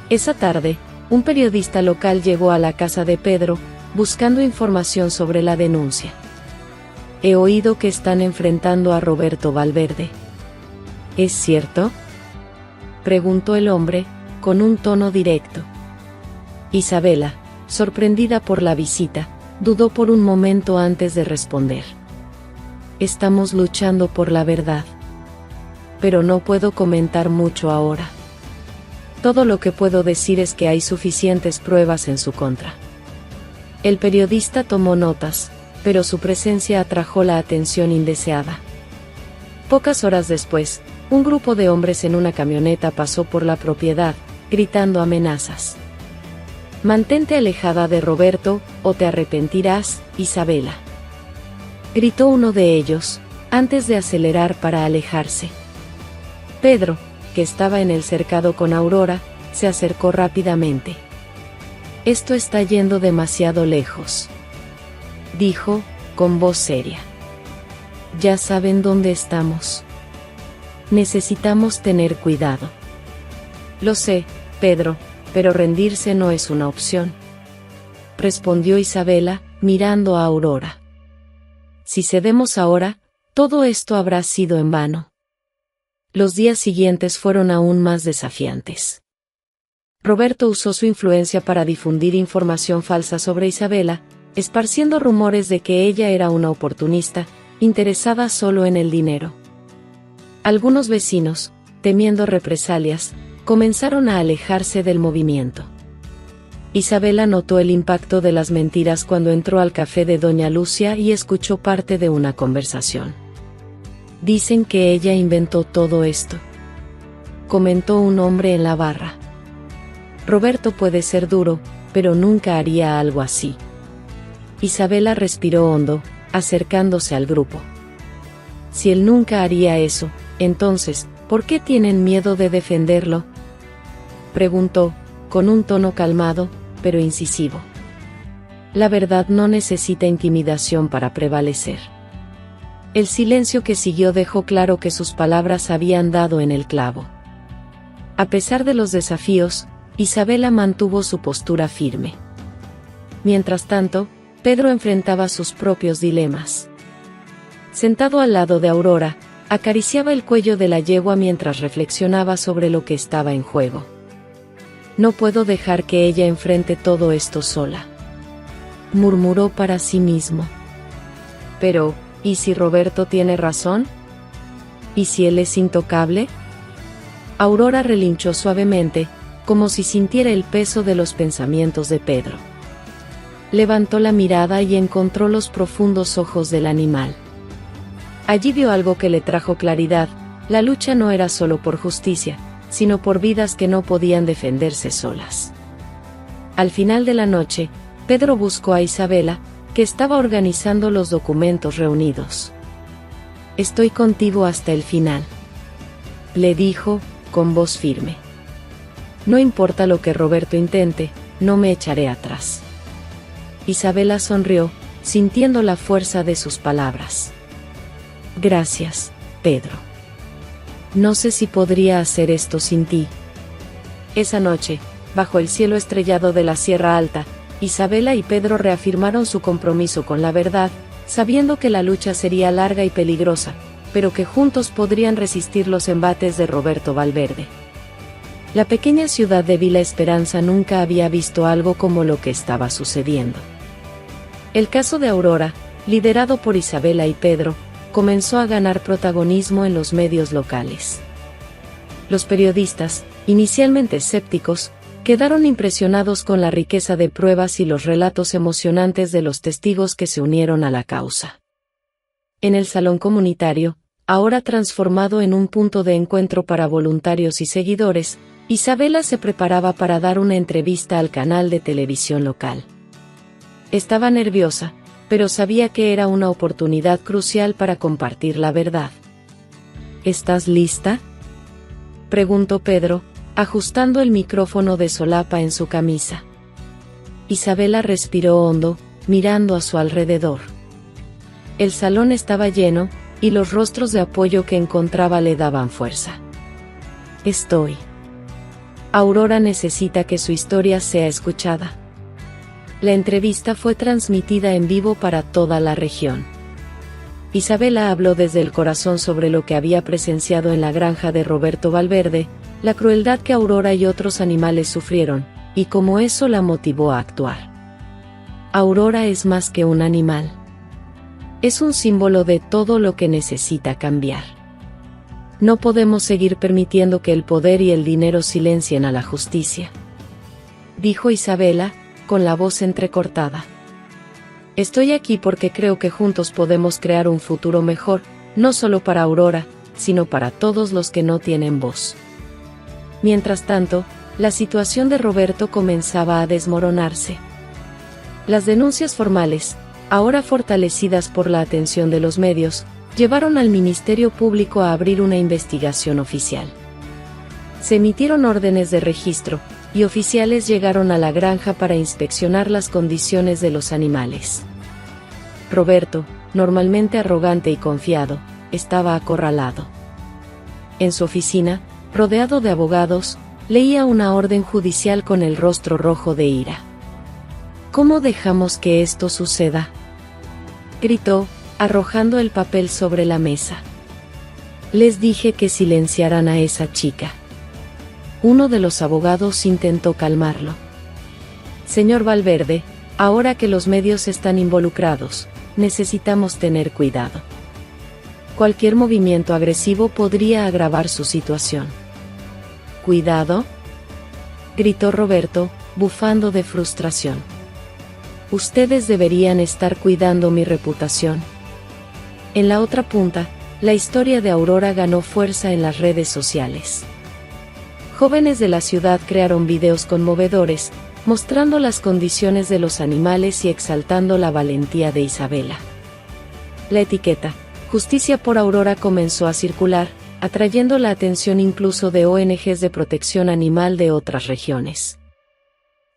A: Esa tarde, un periodista local llegó a la casa de Pedro, buscando información sobre la denuncia. He oído que están enfrentando a Roberto Valverde. ¿Es cierto?, preguntó el hombre, con un tono directo. Isabela, sorprendida por la visita, dudó por un momento antes de responder. Estamos luchando por la verdad. Pero no puedo comentar mucho ahora. Todo lo que puedo decir es que hay suficientes pruebas en su contra. El periodista tomó notas, pero su presencia atrajo la atención indeseada. Pocas horas después, un grupo de hombres en una camioneta pasó por la propiedad, gritando amenazas. «Mantente alejada de Roberto, o te arrepentirás, Isabela», gritó uno de ellos, antes de acelerar para alejarse. Pedro, que estaba en el cercado con Aurora, se acercó rápidamente. «Esto está yendo demasiado lejos», dijo, con voz seria. «Ya saben dónde estamos. Necesitamos tener cuidado». «Lo sé, Pedro, pero rendirse no es una opción», respondió Isabela, mirando a Aurora. «Si cedemos ahora, todo esto habrá sido en vano». Los días siguientes fueron aún más desafiantes. Roberto usó su influencia para difundir información falsa sobre Isabela, esparciendo rumores de que ella era una oportunista, interesada solo en el dinero. Algunos vecinos, temiendo represalias, comenzaron a alejarse del movimiento. Isabela notó el impacto de las mentiras cuando entró al café de Doña Lucia y escuchó parte de una conversación. «Dicen que ella inventó todo esto», comentó un hombre en la barra. «Roberto puede ser duro, pero nunca haría algo así». Isabela respiró hondo, acercándose al grupo. «Si él nunca haría eso, entonces, ¿por qué tienen miedo de defenderlo?», preguntó, con un tono calmado, pero incisivo. La verdad no necesita intimidación para prevalecer. El silencio que siguió dejó claro que sus palabras habían dado en el clavo. A pesar de los desafíos, Isabela mantuvo su postura firme. Mientras tanto, Pedro enfrentaba sus propios dilemas. Sentado al lado de Aurora, acariciaba el cuello de la yegua mientras reflexionaba sobre lo que estaba en juego. «No puedo dejar que ella enfrente todo esto sola», murmuró para sí mismo. «Pero, ¿y si Roberto tiene razón? ¿Y si él es intocable?». Aurora relinchó suavemente, como si sintiera el peso de los pensamientos de Pedro. Levantó la mirada y encontró los profundos ojos del animal. Allí vio algo que le trajo claridad: la lucha no era solo por justicia, sino por vidas que no podían defenderse solas. Al final de la noche, Pedro buscó a Isabela, que estaba organizando los documentos reunidos. «Estoy contigo hasta el final», le dijo, con voz firme. «No importa lo que Roberto intente, no me echaré atrás». Isabela sonrió, sintiendo la fuerza de sus palabras. «Gracias, Pedro. No sé si podría hacer esto sin ti». Esa noche, bajo el cielo estrellado de la Sierra Alta, Isabela y Pedro reafirmaron su compromiso con la verdad, sabiendo que la lucha sería larga y peligrosa, pero que juntos podrían resistir los embates de Roberto Valverde. La pequeña ciudad de Villa Esperanza nunca había visto algo como lo que estaba sucediendo. El caso de Aurora, liderado por Isabela y Pedro, comenzó a ganar protagonismo en los medios locales. Los periodistas, inicialmente escépticos, quedaron impresionados con la riqueza de pruebas y los relatos emocionantes de los testigos que se unieron a la causa. En el salón comunitario, ahora transformado en un punto de encuentro para voluntarios y seguidores, Isabela se preparaba para dar una entrevista al canal de televisión local. Estaba nerviosa, pero sabía que era una oportunidad crucial para compartir la verdad. «¿Estás lista?», preguntó Pedro, ajustando el micrófono de solapa en su camisa. Isabela respiró hondo, mirando a su alrededor. El salón estaba lleno, y los rostros de apoyo que encontraba le daban fuerza. «Estoy. Aurora necesita que su historia sea escuchada». La entrevista fue transmitida en vivo para toda la región. Isabela habló desde el corazón sobre lo que había presenciado en la granja de Roberto Valverde, la crueldad que Aurora y otros animales sufrieron, y cómo eso la motivó a actuar. Aurora es más que un animal. Es un símbolo de todo lo que necesita cambiar. No podemos seguir permitiendo que el poder y el dinero silencien a la justicia, dijo Isabela, con la voz entrecortada. Estoy aquí porque creo que juntos podemos crear un futuro mejor, no solo para Aurora, sino para todos los que no tienen voz. Mientras tanto, la situación de Roberto comenzaba a desmoronarse. Las denuncias formales, ahora fortalecidas por la atención de los medios, llevaron al Ministerio Público a abrir una investigación oficial. Se emitieron órdenes de registro, y oficiales llegaron a la granja para inspeccionar las condiciones de los animales. Roberto, normalmente arrogante y confiado, estaba acorralado. En su oficina, rodeado de abogados, leía una orden judicial con el rostro rojo de ira. ¿Cómo dejamos que esto suceda?, gritó, arrojando el papel sobre la mesa. Les dije que silenciaran a esa chica. Uno de los abogados intentó calmarlo. Señor Valverde, ahora que los medios están involucrados, necesitamos tener cuidado. Cualquier movimiento agresivo podría agravar su situación. ¿Cuidado?, gritó Roberto, bufando de frustración. Ustedes deberían estar cuidando mi reputación. En la otra punta, la historia de Aurora ganó fuerza en las redes sociales. Jóvenes de la ciudad crearon videos conmovedores, mostrando las condiciones de los animales y exaltando la valentía de Isabela. La etiqueta, Justicia por Aurora, comenzó a circular, atrayendo la atención incluso de ONGs de protección animal de otras regiones.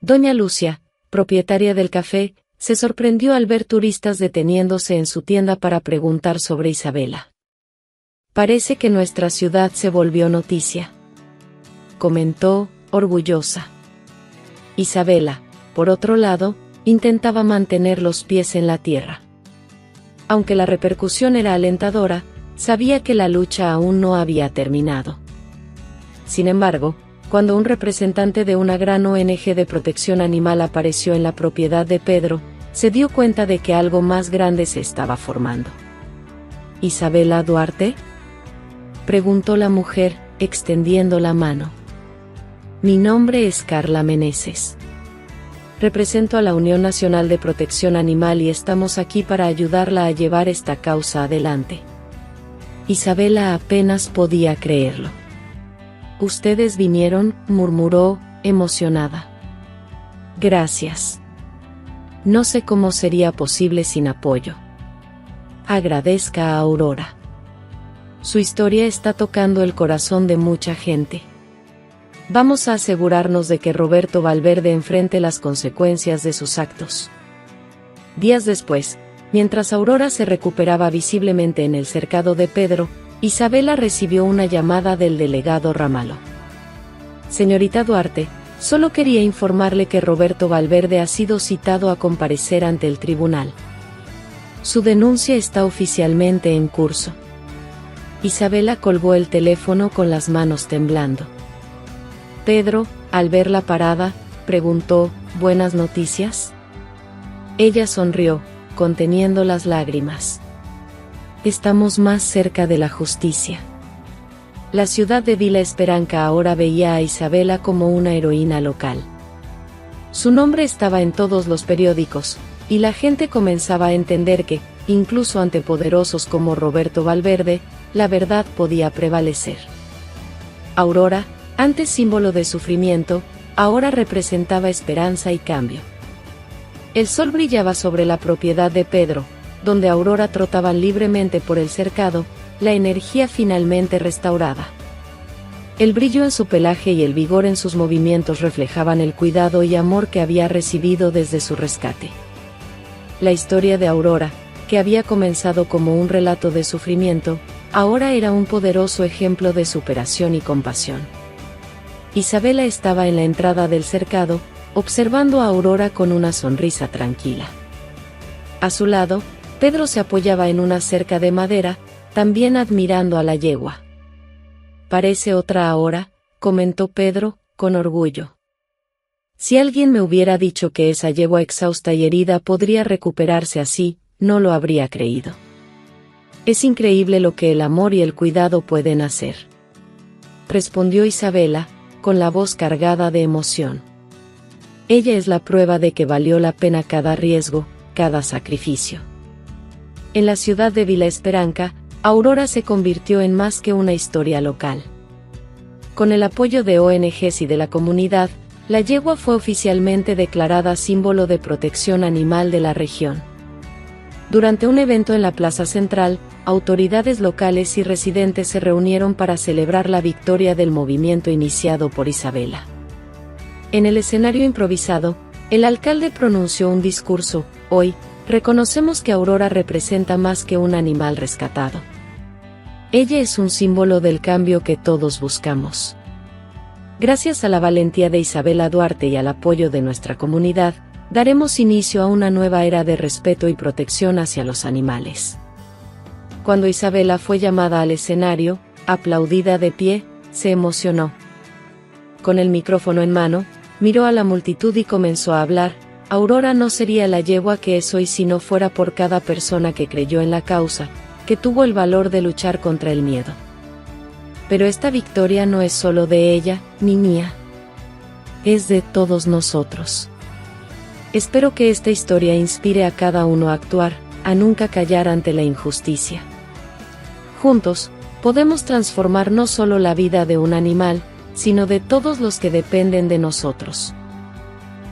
A: Doña Lucia, propietaria del café, se sorprendió al ver turistas deteniéndose en su tienda para preguntar sobre Isabela. Parece que nuestra ciudad se volvió noticia, comentó, orgullosa. Isabela, por otro lado, intentaba mantener los pies en la tierra. Aunque la repercusión era alentadora, sabía que la lucha aún no había terminado. Sin embargo, cuando un representante de una gran ONG de protección animal apareció en la propiedad de Pedro, se dio cuenta de que algo más grande se estaba formando. ¿Isabela Duarte?, preguntó la mujer, extendiendo la mano. Mi nombre es Carla Meneses. Represento a la Unión Nacional de Protección Animal y estamos aquí para ayudarla a llevar esta causa adelante. Isabela apenas podía creerlo. Ustedes vinieron, murmuró, emocionada. Gracias. No sé cómo sería posible sin apoyo. Agradezca a Aurora. Su historia está tocando el corazón de mucha gente. Vamos a asegurarnos de que Roberto Valverde enfrente las consecuencias de sus actos. Días después, mientras Aurora se recuperaba visiblemente en el cercado de Pedro, Isabela recibió una llamada del delegado Ramallo. Señorita Duarte, solo quería informarle que Roberto Valverde ha sido citado a comparecer ante el tribunal. Su denuncia está oficialmente en curso. Isabela colgó el teléfono con las manos temblando. Pedro, al ver la parada, preguntó, ¿buenas noticias? Ella sonrió, conteniendo las lágrimas. Estamos más cerca de la justicia. La ciudad de Villa Esperanza ahora veía a Isabela como una heroína local. Su nombre estaba en todos los periódicos, y la gente comenzaba a entender que, incluso ante poderosos como Roberto Valverde, la verdad podía prevalecer. Aurora, antes símbolo de sufrimiento, ahora representaba esperanza y cambio. El sol brillaba sobre la propiedad de Pedro, donde Aurora trotaba libremente por el cercado, la energía finalmente restaurada. El brillo en su pelaje y el vigor en sus movimientos reflejaban el cuidado y amor que había recibido desde su rescate. La historia de Aurora, que había comenzado como un relato de sufrimiento, ahora era un poderoso ejemplo de superación y compasión. Isabela estaba en la entrada del cercado, observando a Aurora con una sonrisa tranquila. A su lado, Pedro se apoyaba en una cerca de madera, también admirando a la yegua. Parece otra ahora, comentó Pedro, con orgullo. Si alguien me hubiera dicho que esa yegua exhausta y herida podría recuperarse así, no lo habría creído. Es increíble lo que el amor y el cuidado pueden hacer, respondió Isabela, con la voz cargada de emoción. Ella es la prueba de que valió la pena cada riesgo, cada sacrificio. En la ciudad de Vila Esperanca, Aurora se convirtió en más que una historia local. Con el apoyo de ONGs y de la comunidad, la yegua fue oficialmente declarada símbolo de protección animal de la región. Durante un evento en la Plaza Central, autoridades locales y residentes se reunieron para celebrar la victoria del movimiento iniciado por Isabela. En el escenario improvisado, el alcalde pronunció un discurso: hoy, reconocemos que Aurora representa más que un animal rescatado. Ella es un símbolo del cambio que todos buscamos. Gracias a la valentía de Isabela Duarte y al apoyo de nuestra comunidad, daremos inicio a una nueva era de respeto y protección hacia los animales. Cuando Isabela fue llamada al escenario, aplaudida de pie, se emocionó. Con el micrófono en mano, miró a la multitud y comenzó a hablar. Aurora no sería la yegua que es hoy si no fuera por cada persona que creyó en la causa, que tuvo el valor de luchar contra el miedo. Pero esta victoria no es solo de ella, ni mía. Es de todos nosotros. Espero que esta historia inspire a cada uno a actuar, a nunca callar ante la injusticia. Juntos, podemos transformar no solo la vida de un animal, sino de todos los que dependen de nosotros.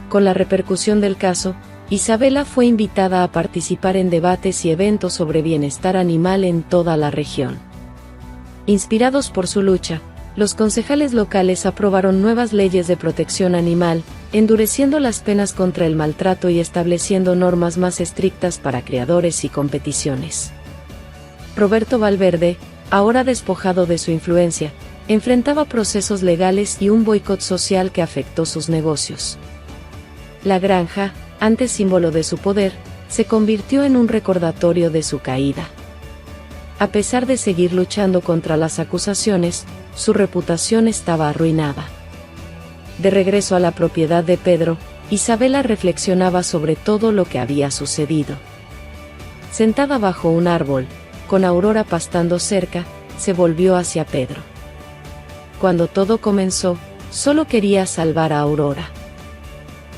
A: Con la repercusión del caso, Isabela fue invitada a participar en debates y eventos sobre bienestar animal en toda la región. Inspirados por su lucha, los concejales locales aprobaron nuevas leyes de protección animal, endureciendo las penas contra el maltrato y estableciendo normas más estrictas para criadores y competiciones. Roberto Valverde, ahora despojado de su influencia, enfrentaba procesos legales y un boicot social que afectó sus negocios. La granja, antes símbolo de su poder, se convirtió en un recordatorio de su caída. A pesar de seguir luchando contra las acusaciones, su reputación estaba arruinada. De regreso a la propiedad de Pedro, Isabela reflexionaba sobre todo lo que había sucedido. Sentada bajo un árbol, con Aurora pastando cerca, se volvió hacia Pedro. Cuando todo comenzó, solo quería salvar a Aurora.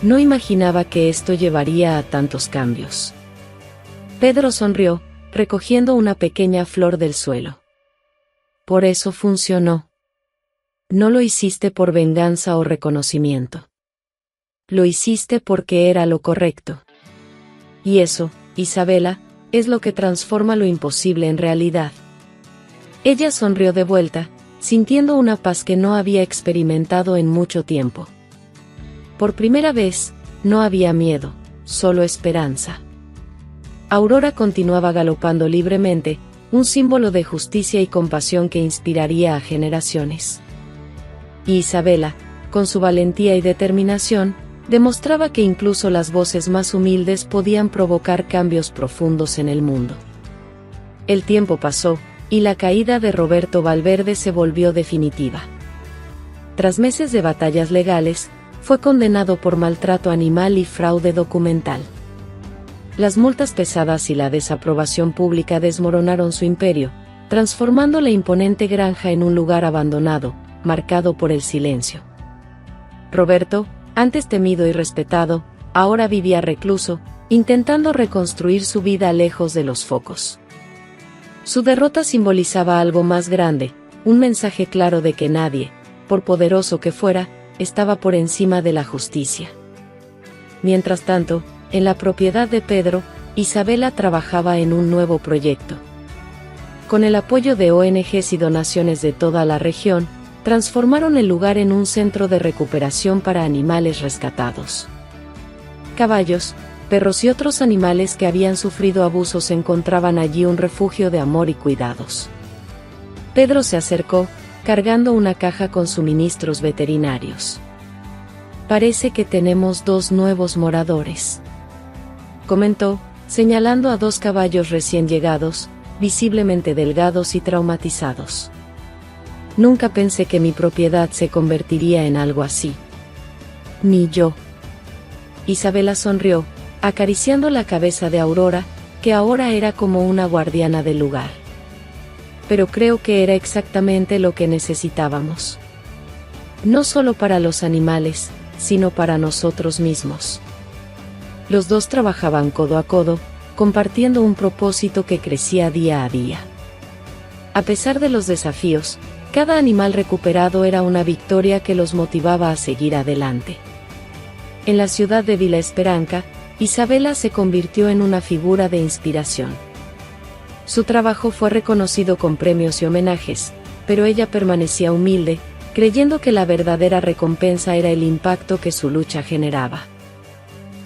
A: No imaginaba que esto llevaría a tantos cambios. Pedro sonrió, recogiendo una pequeña flor del suelo. Por eso funcionó. No lo hiciste por venganza o reconocimiento. Lo hiciste porque era lo correcto. Y eso, Isabela, es lo que transforma lo imposible en realidad. Ella sonrió de vuelta, sintiendo una paz que no había experimentado en mucho tiempo. Por primera vez, no había miedo, solo esperanza. Aurora continuaba galopando libremente, un símbolo de justicia y compasión que inspiraría a generaciones. Y Isabela, con su valentía y determinación, demostraba que incluso las voces más humildes podían provocar cambios profundos en el mundo. El tiempo pasó, y la caída de Roberto Valverde se volvió definitiva. Tras meses de batallas legales, fue condenado por maltrato animal y fraude documental. Las multas pesadas y la desaprobación pública desmoronaron su imperio, transformando la imponente granja en un lugar abandonado, marcado por el silencio. Roberto, antes temido y respetado, ahora vivía recluso, intentando reconstruir su vida lejos de los focos. Su derrota simbolizaba algo más grande, un mensaje claro de que nadie, por poderoso que fuera, estaba por encima de la justicia. Mientras tanto, en la propiedad de Pedro, Isabela trabajaba en un nuevo proyecto. Con el apoyo de ONGs y donaciones de toda la región, transformaron el lugar en un centro de recuperación para animales rescatados. Caballos, perros y otros animales que habían sufrido abusos encontraban allí un refugio de amor y cuidados. Pedro se acercó, cargando una caja con suministros veterinarios. Parece que tenemos 2 nuevos moradores, comentó, señalando a 2 caballos recién llegados, visiblemente delgados y traumatizados. Nunca pensé que mi propiedad se convertiría en algo así. ni yo. Isabela sonrió, acariciando la cabeza de Aurora, que ahora era como una guardiana del lugar. Pero creo que era exactamente lo que necesitábamos. No solo para los animales, sino para nosotros mismos. Los dos trabajaban codo a codo, compartiendo un propósito que crecía día a día. A pesar de los desafíos, cada animal recuperado era una victoria que los motivaba a seguir adelante. En la ciudad de Villa Esperanza, Isabela se convirtió en una figura de inspiración. Su trabajo fue reconocido con premios y homenajes, pero ella permanecía humilde, creyendo que la verdadera recompensa era el impacto que su lucha generaba.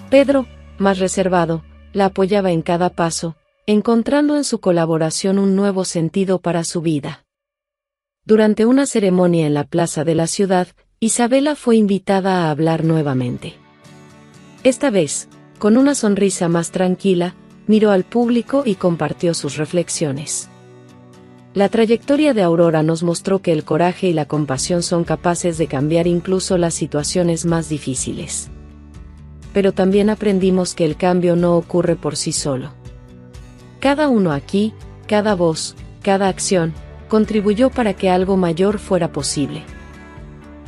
A: Pedro, más reservado, la apoyaba en cada paso, encontrando en su colaboración un nuevo sentido para su vida. Durante una ceremonia en la plaza de la ciudad, Isabela fue invitada a hablar nuevamente. Esta vez, con una sonrisa más tranquila, miró al público y compartió sus reflexiones. La trayectoria de Aurora nos mostró que el coraje y la compasión son capaces de cambiar incluso las situaciones más difíciles. Pero también aprendimos que el cambio no ocurre por sí solo. Cada uno aquí, cada voz, cada acción, contribuyó para que algo mayor fuera posible.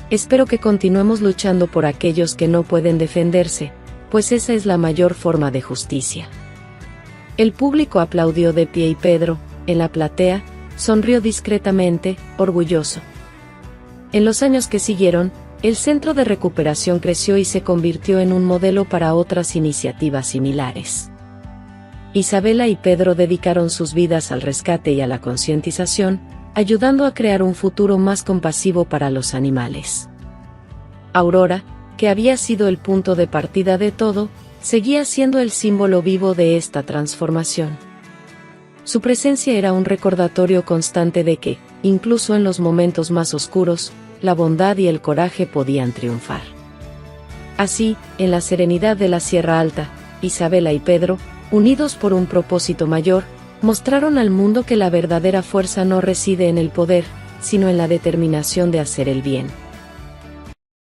A: Espero que continuemos luchando por aquellos que no pueden defenderse, pues esa es la mayor forma de justicia. El público aplaudió de pie y Pedro, en la platea, sonrió discretamente, orgulloso. En los años que siguieron, el centro de recuperación creció y se convirtió en un modelo para otras iniciativas similares. Isabela y Pedro dedicaron sus vidas al rescate y a la concientización, ayudando a crear un futuro más compasivo para los animales. Aurora, que había sido el punto de partida de todo, seguía siendo el símbolo vivo de esta transformación. Su presencia era un recordatorio constante de que, incluso en los momentos más oscuros, la bondad y el coraje podían triunfar. Así, en la serenidad de la Sierra Alta, Isabela y Pedro, unidos por un propósito mayor, mostraron al mundo que la verdadera fuerza no reside en el poder, sino en la determinación de hacer el bien.